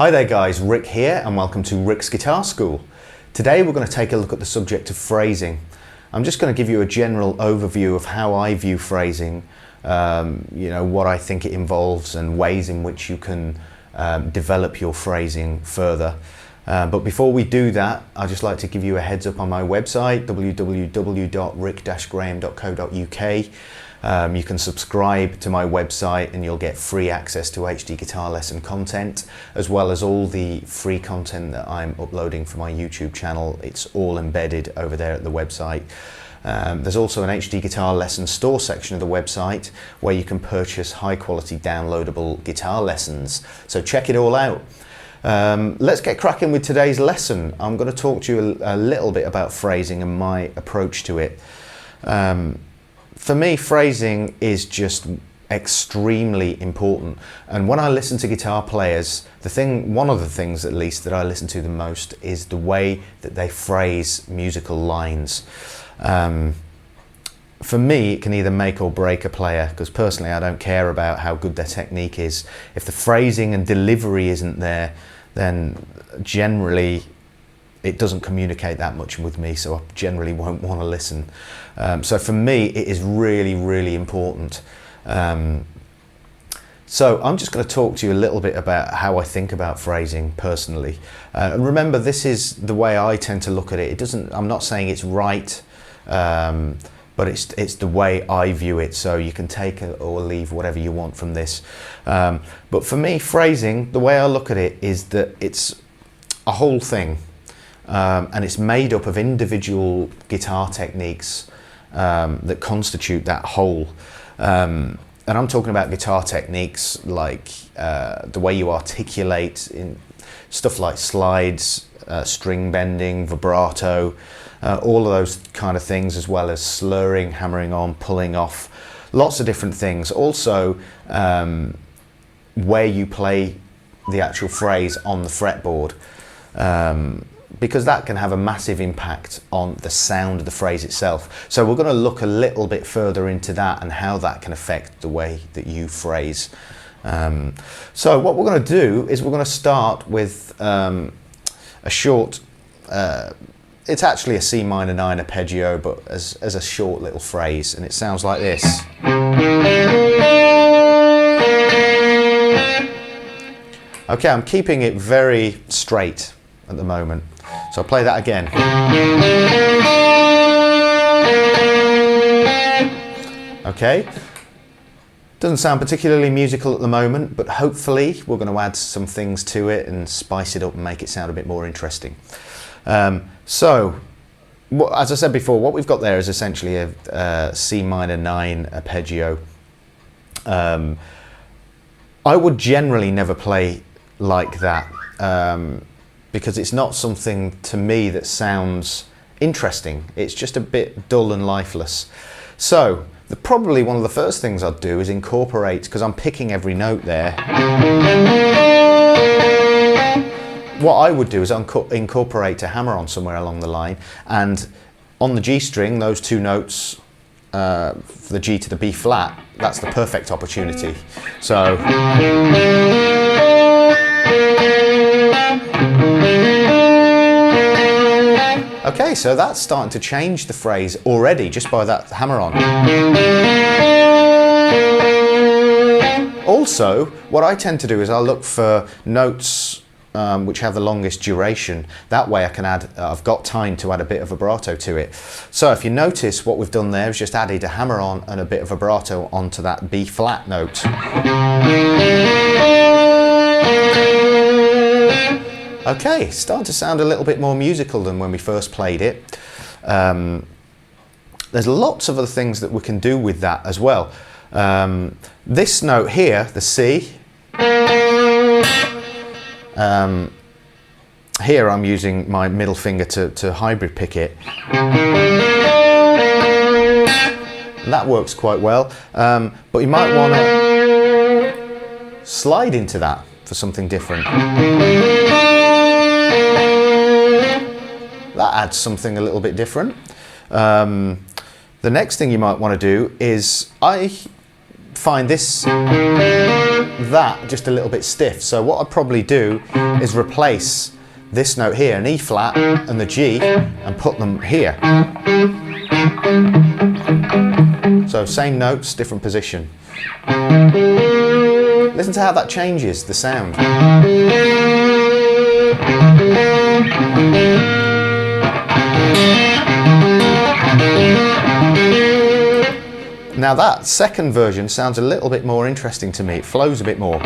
Hi there guys, Rick here and welcome to Rick's Guitar School. Today we're going to take a look at the subject of phrasing. I'm just going to give you a general overview of how I view phrasing, what I think it involves and ways in which you can develop your phrasing further. But before we do that, I'd just like to give you a heads up on my website, www.rick-graham.co.uk. You can subscribe to my website and you'll get free access to HD guitar lesson content, as well as all the free content that I'm uploading for my YouTube channel. It's all embedded over there at the website. There's also an HD guitar lesson store section of the website where you can purchase high quality downloadable guitar lessons. So check it all out. Let's get cracking with today's lesson. I'm going to talk to you a little bit about phrasing and my approach to it. For me, phrasing is just extremely important, and when I listen to guitar players, one of the things at least that I listen to the most is the way that they phrase musical lines. For me, it can either make or break a player, because personally I don't care about how good their technique is. If the phrasing and delivery isn't there, then generally it doesn't communicate that much with me, so I generally won't want to listen. So for me, it is really, really important. So I'm just going to talk to you a little bit about how I think about phrasing personally. And remember, this is the way I tend to look at it. I'm not saying it's right, but it's the way I view it. So you can take or leave whatever you want from this. But for me, phrasing, the way I look at it is that it's a whole thing. And it's made up of individual guitar techniques that constitute that whole. And I'm talking about guitar techniques like the way you articulate in stuff like slides, string bending, vibrato, all of those kind of things, as well as slurring, hammering on, pulling off, lots of different things. Also, where you play the actual phrase on the fretboard. Because that can have a massive impact on the sound of the phrase itself. So we're going to look a little bit further into that and how that can affect the way that you phrase. So what we're going to do is we're going to start with a short, it's actually a C minor 9 arpeggio, but as a short little phrase, and it sounds like this. Okay, I'm keeping it very straight at the moment. So I'll play that again. Okay, doesn't sound particularly musical at the moment, but hopefully we're going to add some things to it and spice it up and make it sound a bit more interesting. So, as I said before, what we've got there is essentially a C minor 9 arpeggio. I would generally never play like that. Because it's not something to me that sounds interesting. It's just a bit dull and lifeless. So probably one of the first things I'd do is incorporate, because I'm picking every note there. What I would do is incorporate a hammer-on somewhere along the line, and on the G string, those two notes, the G to the B flat, that's the perfect opportunity. So. Okay, so that's starting to change the phrase already just by that hammer-on. Also, what I tend to do is I'll look for notes which have the longest duration. That way I can I've got time to add a bit of vibrato to it. So if you notice, what we've done there is just added a hammer-on and a bit of vibrato onto that B flat note. Okay, starting to sound a little bit more musical than when we first played it. There's lots of other things that we can do with that as well. This note here, the C, here I'm using my middle finger to hybrid pick it. And that works quite well, but you might want to slide into that for something different. That adds something a little bit different. The next thing you might want to do is, I find this that just a little bit stiff. So what I'd probably do is replace this note here, an E flat and the G, and put them here. So same notes, different position. Listen to how that changes the sound. Now that second version sounds a little bit more interesting to me. It flows a bit more.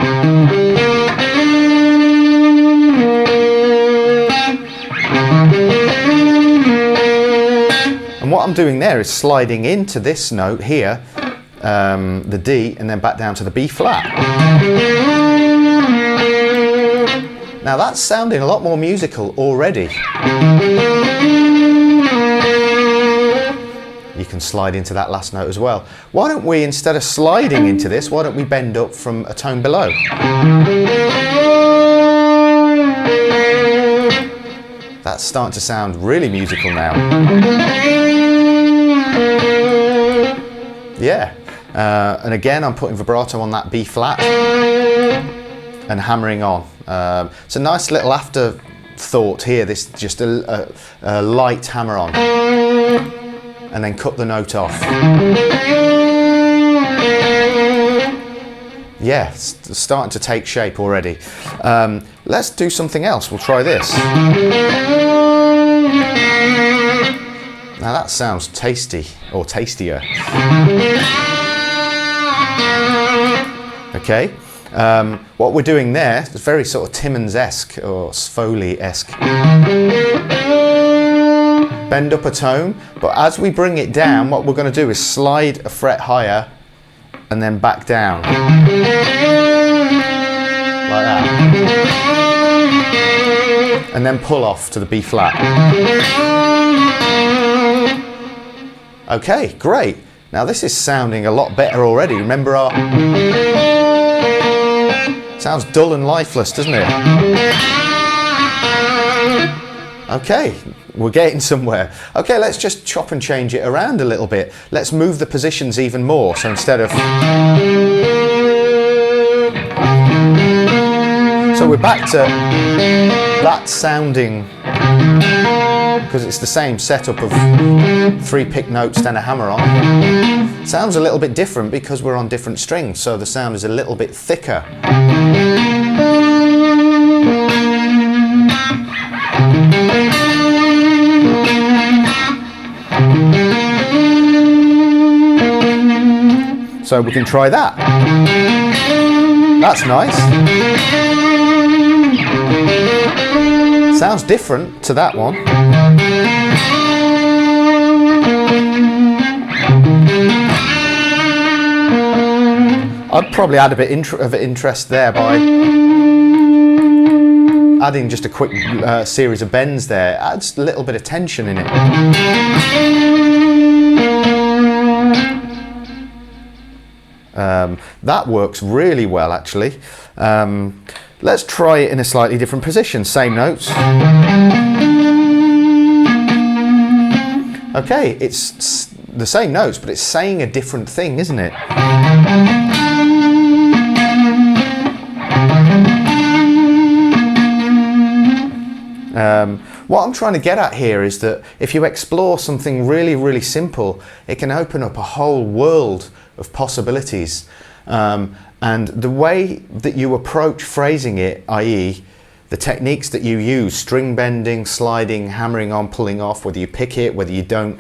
And what I'm doing there is sliding into this note here, the D, and then back down to the B flat. Now that's sounding a lot more musical already. You can slide into that last note as well. Why don't we, instead of sliding into this, why don't we bend up from a tone below? That's starting to sound really musical now. Yeah, and again I'm putting vibrato on that B flat and hammering on. It's a nice little afterthought here, this just a light hammer on. And then cut the note off. Yeah, it's starting to take shape already. Let's do something else. We'll try this. Now that sounds tasty, or tastier. Okay, what we're doing there is very sort of Timmins-esque or Foley-esque. Bend up a tone, but as we bring it down, what we're going to do is slide a fret higher and then back down. Like that. And then pull off to the B flat. Okay, great. Now this is sounding a lot better already. Remember our... Sounds dull and lifeless, doesn't it? Okay, we're getting somewhere. Okay, let's just chop and change it around a little bit. Let's move the positions even more. So instead of... So we're back to that sounding, because it's the same setup of 3 pick notes, then a hammer on. Sounds a little bit different because we're on different strings, so the sound is a little bit thicker. So we can try that. That's nice. Sounds different to that one. I'd probably add a bit of interest there by adding just a quick series of bends there. Adds a little bit of tension in it. That works really well actually. Let's try it in a slightly different position, same notes. Okay, it's the same notes, but it's saying a different thing, isn't it? What I'm trying to get at here is that if you explore something really, really simple, it can open up a whole world of possibilities. And the way that you approach phrasing it, i.e. the techniques that you use, string bending, sliding, hammering on, pulling off, whether you pick it, whether you don't,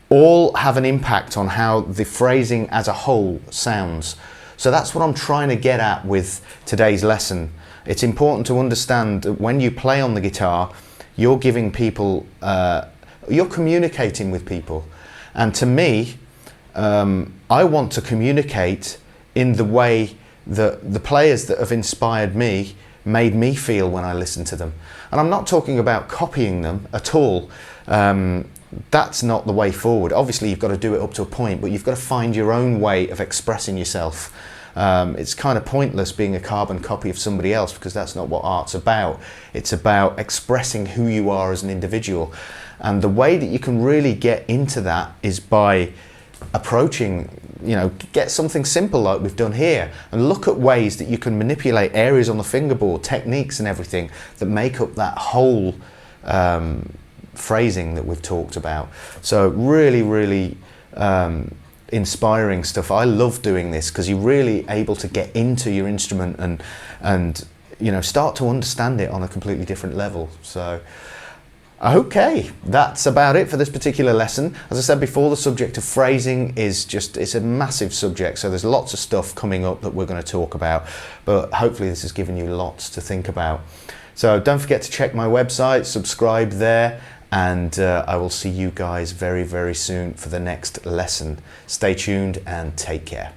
all have an impact on how the phrasing as a whole sounds. So that's what I'm trying to get at with today's lesson. It's important to understand that when you play on the guitar, you're giving people, you're communicating with people. And to me, I want to communicate in the way that the players that have inspired me made me feel when I listened to them. And I'm not talking about copying them at all. That's not the way forward. Obviously you've got to do it up to a point, but you've got to find your own way of expressing yourself. It's kind of pointless being a carbon copy of somebody else, because that's not what art's about. It's about expressing who you are as an individual. And the way that you can really get into that is by approaching, get something simple like we've done here, and look at ways that you can manipulate areas on the fingerboard, techniques and everything that make up that whole phrasing that we've talked about. So really, really inspiring stuff. I love doing this because you're really able to get into your instrument and start to understand it on a completely different level. So okay, that's about it for this particular lesson. As I said before, the subject of phrasing it's a massive subject, so there's lots of stuff coming up that we're going to talk about, but hopefully this has given you lots to think about. So don't forget to check my website, subscribe there, and I will see you guys very, very soon for the next lesson. Stay tuned and take care.